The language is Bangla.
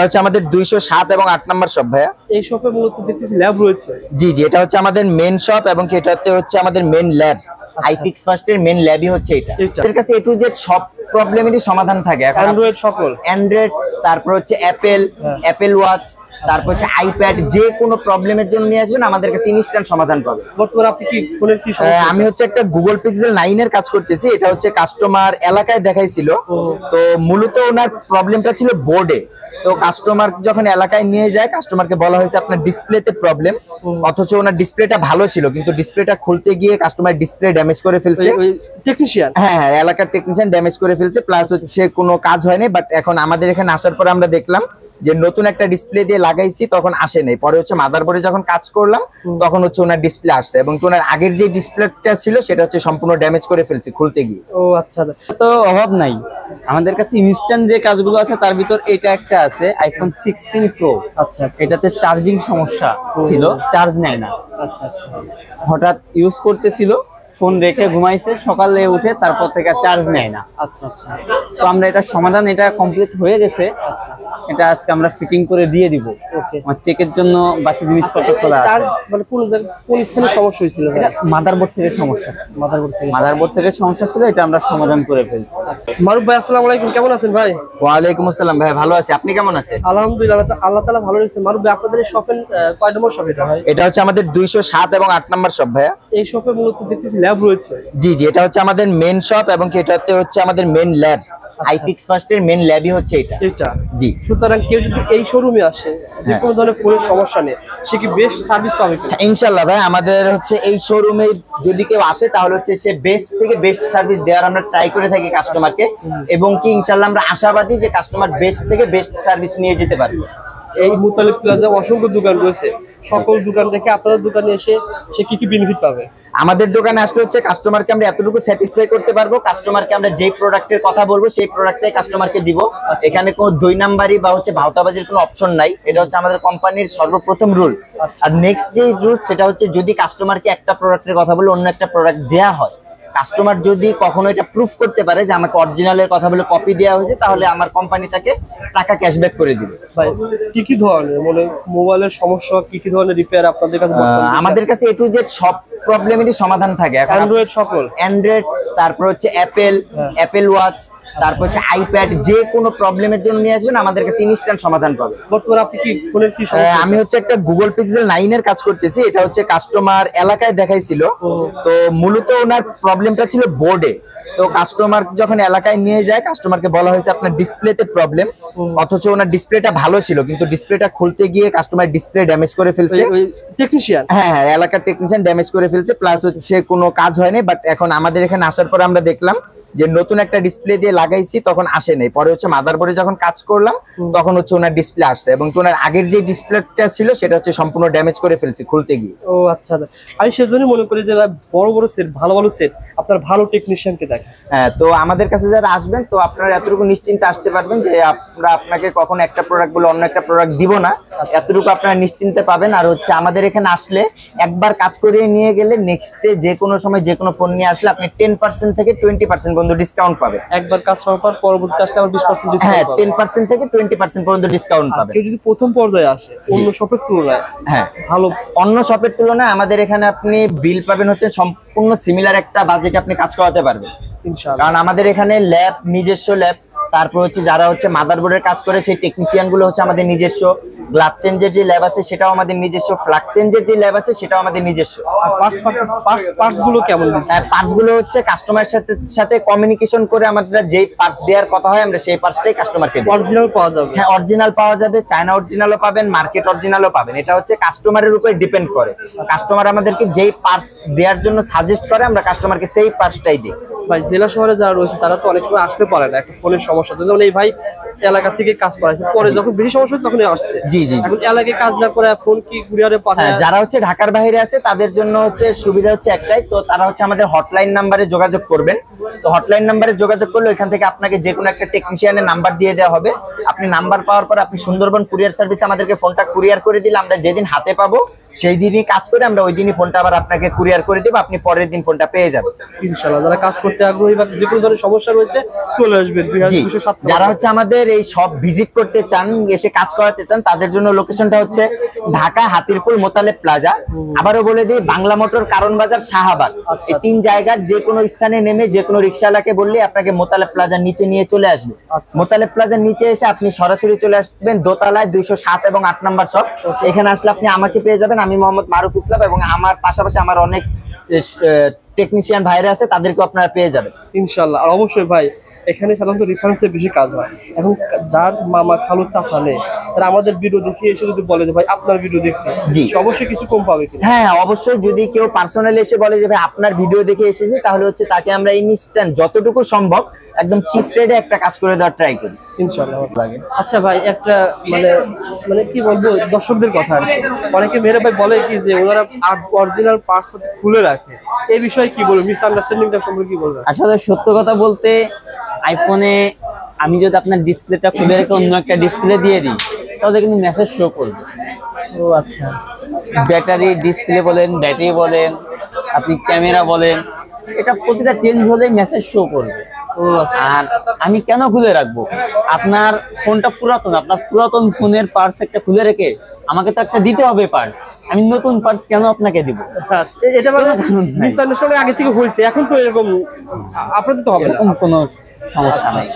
হচ্ছে আমাদের 207 এবং 8 নাম্বার শপ ভাইয়া। এই শপে মূলত দেখতেছি ল্যাব রয়েছে। জি জি, এটা হচ্ছে আমাদের মেন শপ এবং এটাতে হচ্ছে আমাদের মেন ল্যাব। আইফিক্স ফার্স্টের মেন ল্যাবই হচ্ছে এটা। এর কাছে এ টু জেড সব প্রবলেমেরই সমাধান থাকে। অ্যান্ড্রয়েড সকল অ্যান্ড্রয়েড, তারপর হচ্ছে অ্যাপেল ওয়াচ, তারপর হচ্ছে আইপ্যাড, যে কোনো প্রবলেমের জন্য নিয়ে আসবেন আমাদের কাছে ইনস্ট্যান্ট সমাধান পাবে। বর্তমানে আপনি কি ফোনের কি সমস্যা? আমি হচ্ছে একটা গুগল পিক্সেল 9 এর কাজ করতেছি। এটা হচ্ছে কাস্টমার এলাকায় দেখাইছিল, তো মূলত ওনার প্রবলেমটা ছিল বোর্ডে। তো কাস্টমার যখন এলাকায় নিয়ে যায়, কাস্টমারকে বলা হয়েছে আপনার ডিসপ্লেতে প্রবলেম, অথচ ওনার ডিসপ্লেটা ভালো ছিল, কিন্তু ডিসপ্লেটা খুলতে গিয়ে কাস্টমার ডিসপ্লে ড্যামেজ করে ফেলছে। টেকনিশিয়ান, হ্যাঁ, এলাকার টেকনিশিয়ান ড্যামেজ করে ফেলছে, প্লাস হচ্ছে কোনো কাজ হয়নি। বাট এখন আমাদের এখানে আসার পরে আমরা দেখলাম যে নতুন একটা ডিসপ্লে দিয়ে লাগাইছি, তখন আসে নাই। পরে হচ্ছে মাদারবোর্ডে যখন কাজ করলাম তখন হচ্ছে ওনার ডিসপ্লে আসছে, এবং ওনার আগের যে ডিসপ্লেটা ছিল সেটা হচ্ছে সম্পূর্ণ ড্যামেজ করে ফেলছে খুলতে গিয়ে। ও আচ্ছা, তো অভাব নাই আমাদের কাছে। ইনস্ট্যান্ট যে কাজগুলো আছে তার ভিতর এটা একটা আছে, আইফোন 16 প্রো। আচ্ছা আচ্ছা, এটাতে চার্জিং সমস্যা ছিল, চার্জ নেয় না। আচ্ছা আচ্ছা, হঠাৎ ইউজ করতেছিল, ফোন রেখে ঘুমাইছে, সকালে উঠে তারপর থেকে চার্জ নেয় না। আচ্ছা আচ্ছা, তো আমরা এটা সমাধান, এটা কমপ্লিট হয়ে গেছে। আচ্ছা, এটা আজকে আমরা ফিটিং করে দিয়ে দিব। ওকে, আমার চেকের জন্য বাকি জিনিসপত্র খোলা আছে। চার্জ মানে কোন স্থানে সমস্যা হয়েছিল? এটা মাদারবোর্ড থেকে সমস্যা, মাদারবোর্ড থেকে সমস্যা ছিল, এটা আমরা সমাধান করে ফেলছি। মারুফ ভাই, আসসালামু আলাইকুম, কেমন আছেন ভাই? ওয়ালাইকুম আসসালাম ভাই, ভালো আছি, আপনি কেমন আছেন? আলহামদুলিল্লাহ, আল্লাহ তাআলা ভালো রেখেছে। মারুফ ভাই, আপনাদের এই শপের কয় নম্বর শপ এটা ভাই? এটা হচ্ছে আমাদের 207 এবং 8 নাম্বার শপ ভাইয়া। এই শপে মূলত দেখতেছি ল্যাব রয়েছে। জি জি, এটা হচ্ছে আমাদের মেন শপ এবং এটাতে হচ্ছে আমাদের মেন ল্যাব। আইফিক্স ফার্স্টের মেন ল্যাবই হচ্ছে এটা। জি, সুতরাং কেউ যদি এই শোরুমে আসে, যে কোনো ধরনের ফোনের সমস্যা নেই, সে কি বেস্ট সার্ভিস পাবে কিনা? ইনশাআল্লাহ ভাই, আমাদের হচ্ছে এই শোরুমে যদি কেউ আসে তাহলে হচ্ছে সে বেস্ট থেকে বেস্ট সার্ভিস দেওয়ার আমরা ট্রাই করে থাকি কাস্টমারকে, এবং কি ইনশাআল্লাহ আমরা আশাবাদী যে কাস্টমার বেস্ট থেকে বেস্ট সার্ভিস নিয়ে যেতে পারবে। এই মুতালিব প্লাজা অসংখ্য দোকান রয়েছে, সকল দোকান থেকে আপনাদের দোকানে এসে সে কি কি বেনিফিট পাবে? আমাদের দোকানে আসলে হচ্ছে কাস্টমারকে আমরা এতটুকু স্যাটিসফাই করতে পারবো, কাস্টমারকে আমরা যেই প্রোডাক্টের কথা বলবো সেই প্রোডাক্টটাই কাস্টমারকে দিব। এখানে কোনো দুই নাম্বারই বা হচ্ছে ভাওতাবাজির কোনো অপশন নাই। এটা হচ্ছে আমাদের কোম্পানির সর্বপ্রথম রুলস। আর নেক্সট যে রুলস সেটা হচ্ছে যদি কাস্টমারকে একটা প্রোডাক্টের কথা বলে অন্য একটা প্রোডাক্ট দেয়া হয়, কাস্টমার যদি কখনো এটা প্রুফ করতে পারে যে আমাকে অরিজিনালের কথা বলে কপি দেওয়া হয়েছে, তাহলে আমার কোম্পানি তাকে টাকা ক্যাশব্যাক করে দিবে। ভাই, কি কি ধরনের মানে মোবাইলের সমস্যা, কি কি ধরনের রিপেয়ার আপনাদের কাছে? আমাদের কাছে এ টু জেড সব প্রবলেমেরই সমাধান থাকে। অ্যান্ড্রয়েড সকল, অ্যান্ড্রয়েড, তারপর হচ্ছে অ্যাপেল ওয়াচ, তারপর হচ্ছে আইপ্যাড, যে কোনো প্রবলেমের জন্য নিয়ে আসবেন আমাদের কাছে ইনস্ট্যান্ট সমাধান পাবে। বর্তমানে আপনি কি ফোনের কি সমস্যা? আমি হচ্ছে একটা গুগল পিক্সেল 9 এর কাজ করতেছি। এটা হচ্ছে কাস্টমার এলাকায় দেখাইছিল, তো মূলত ওনার প্রবলেমটা ছিল বোর্ডে। তো কাস্টমার যখন এলাকায় নিয়ে যায়, কাস্টমারকে বলা হয়েছে আপনার ডিসপ্লেতে প্রবলেম, অথচ ওনার ডিসপ্লেটা ভালো ছিল, কিন্তু ডিসপ্লেটা খুলতে গিয়ে কাস্টমার ডিসপ্লে ড্যামেজ করে ফেলছে। টেকনিশিয়ান, হ্যাঁ, এলাকার টেকনিশিয়ান ড্যামেজ করে ফেলছে, প্লাস হচ্ছে কোনো কাজ হয়নি। বাট এখন আমাদের এখানে আসার পরে আমরা দেখলাম যে নতুন একটা ডিসপ্লে দিয়ে লাগাইছি, তখন আসে নাই। পরে হচ্ছে মাদারবোর্ডে যখন কাজ করলাম তখন হচ্ছে ওনার ডিসপ্লে আসছে, এবং ওনার আগের যে ডিসপ্লেটা ছিল সেটা হচ্ছে সম্পূর্ণ ড্যামেজ করে ফেলছে খুলতে গিয়ে। ও আচ্ছা, আমি সেজন্যই মনে করি যে বড় বড় সেট, ভালো ভালো সেট আপনার ভালো টেকনিশিয়ানকে দেখেন। হ্যাঁ, তো আমাদের কাছে যারা আসবেন তো আপনারা এতটুকু নিশ্চিন্তে আসতে পারবেন যে আমরা আপনাকে কখনো একটা প্রোডাক্ট বলে অন্য একটা প্রোডাক্ট দিব না, এতটুকু আপনারা নিশ্চিন্তে পাবেন। আর হচ্ছে আমাদের এখানে আসলে একবার কাজ করিয়ে নিয়ে গেলে নেক্সট ডে যে কোনো সময় যে কোনো ফোন নিয়ে আসলে আপনি 10% থেকে 20% পর্যন্ত ডিসকাউন্ট পাবেন। একবার কাজ করার পর পরবর্তী আসলে আবার 20% ডিসকাউন্ট। হ্যাঁ, 10% থেকে 20% পর্যন্ত ডিসকাউন্ট পাবেন। কেউ যদি প্রথম পর্যায়ে আসে অন্য শপের তুলনায়, হ্যাঁ ভালো অন্য শপের তুলনায় আমাদের এখানে আপনি বিল পাবেন হচ্ছে সম্পূর্ণ সিমিলার একটা বাজেটে আপনি কাজ করাতে পারবেন ইনশাআল্লাহ। কারণ আমাদের এখানে ল্যাব, নিজস্ব ল্যাব, তারপর হচ্ছে যারা হচ্ছে মাদারবোর্ডের কাজ করে সেই টেকনিশিয়ান গুলো হচ্ছে আমাদের নিজস্ব, গ্লাস চেঞ্জের যে ল্যাব আছে সেটাও আমাদের নিজস্ব, ফ্লাগ চেঞ্জের যে ল্যাব আছে সেটাও আমাদের নিজস্ব। পার্টস গুলো কেমন? পার্টস গুলো হচ্ছে কাস্টমারের সাথে কমিউনিকেশন করে আমাদের যেই পার্টস দেওয়ার কথা হয় আমরা সেই পার্টসটাই কাস্টমারকে দিই। অরিজিনাল পাওয়া যাবে? হ্যাঁ, অরিজিনাল পাওয়া যাবে, চায়না অরিজিনালও পাবেন, মার্কেট অরিজিনালও পাবেন। এটা হচ্ছে কাস্টমারের উপরে ডিপেন্ড করে। কাস্টমার আমাদেরকে যেই পার্টস দেওয়ার জন্য সাজেস্ট করে আমরা কাস্টমারকে সেই পার্টসটাই দিই। ভাই, জেলা শহরে যারা রয়েছে তারা তো অনেক সময় আসতে পারে না একটা ফোনের সমস্যা, যেমন এই ভাই এলাকা থেকে কাজ করাইছে, পরে যখন বেশি সমস্যা হয় তখনই আসছে। জি জি, এখন এলাকায় কাজ না করে ফোন কি কুরিয়ারে পাঠায়? যারা হচ্ছে ঢাকার বাইরে আছে তাদের জন্য হচ্ছে সুবিধা হচ্ছে একটাই, তো তারা হচ্ছে আমাদের হটলাইন নাম্বারে যোগাযোগ করবেন। তো হটলাইন নাম্বারে যোগাযোগ করলে এখান থেকে আপনাকে যে কোনো একটা টেকনিশিয়ানের নাম্বার দিয়ে দেওয়া হবে। আপনি নাম্বার পাওয়ার পর আপনি সুন্দরবন কুরিয়ার সার্ভিস আমাদেরকে ফোনটা কুরিয়ার করে দিলে আমরা যেদিন হাতে পাবো সেই দিনই কাজ করে আমরা ওই দিনই ফোনটা আবার আপনাকে কুরিয়ার করে দেবো, আপনি পরের দিন ফোনটা পেয়ে যাবেন। ইনশাআল্লাহ যারা কাজ করতে আগ্রহী বা যে কোনো ধরনের সমস্যা রয়েছে চলে আসবেন জি, 2207 যারা হচ্ছে আমাদের এই সব ভিজিট করতে চান, এসে কাজ করাতে চান, তাদের জন্য লোকেশনটা হচ্ছে ঢাকা হাতিরপুল মোতালেব প্লাজা। আবারও বলে দিই, বাংলা মোটর, কারণ বাজার, শাহবাগ, এই 3 জায়গার যে কোনো স্থানে নেমে যে কোনো রিকশাওয়ালাকে বললে আপনাকে মোতালেব প্লাজার নিচে নিয়ে চলে আসবে। মোতালেব প্লাজার নিচে এসে আপনি সরাসরি চলে আসবেন দোতলায় 207 এবং 8 নম্বর শপ। এখানে আসলে আপনি আমাকে পেয়ে যাবেন, আমি মোহাম্মদ মারুফ ইসলাম, এবং আমার পাশাপাশি আমার অনেক টেকনিশিয়ান ভাইরা আছে, তাদেরকে আপনারা পেয়ে যাবেন ইনশাআল্লাহ। আর অবশ্যই ভাই এখানে সাধারণত রেফারেন্সে বেশি কাজ হয়, এখন যার মামা খালু চাচা নেই তারা আমাদের ভিডিও দেখে এসে যদি বলে যে ভাই আপনার ভিডিও দেখছি, জি, সে অবশ্যই কিছু কম পাবে কিনা? হ্যাঁ অবশ্যই, যদি কেউ পার্সোনালি এসে বলে যে ভাই আপনার ভিডিও দেখে এসেছি, তাহলে হচ্ছে তাকে আমরা ইনস্ট্যান্ট যতটুকু সম্ভব একদম চিপ রেটে একটা কাজ করে দেওয়ার ট্রাই করি ইনশাআল্লাহ লাগে। আচ্ছা ভাই একটা মানে মানে কি বলবো দর্শকদের কথা আর কি। অনেকে মেরে ভাই বলে কি যে ওনারা অরিজিনাল পার্টস খুলে রাখে, এই বিষয়ে কি বলবো, মিসআন্ডারস্ট্যান্ডিংটা সম্পর্কে কি বলবেন? আসলে সত্য কথা বলতে, আইফোনে আমি যদি আপনার ডিসপ্লেটা খুলে রেখে অন্য একটা ডিসপ্লে দিয়ে দিই, তাহলে কিন্তু মেসেজ শো করবে। ও আচ্ছা, ব্যাটারি ডিসপ্লে বলেন, ব্যাটারি বলেন, আপনি ক্যামেরা বলেন, এটা প্রতিটা চেঞ্জ হলে মেসেজ শো করবে। আর আমি কেন খুলে রাখবো? আপনার ফোনটা পুরাতন, আপনার পুরাতন ফোনের পার্টস একটা খুলে রেখে আমাকে তো একটা দিতে হবে পার্টস, আমি নতুন পার্টস কেন আপনাকে দিব? এটা মানে মিসআন্ডারস্ট্যান্ডিং আগে থেকে হয়েছে, এখন তো এরকম আপনাদের তো হবে না, এরকম কোনো সমস্যা নাই।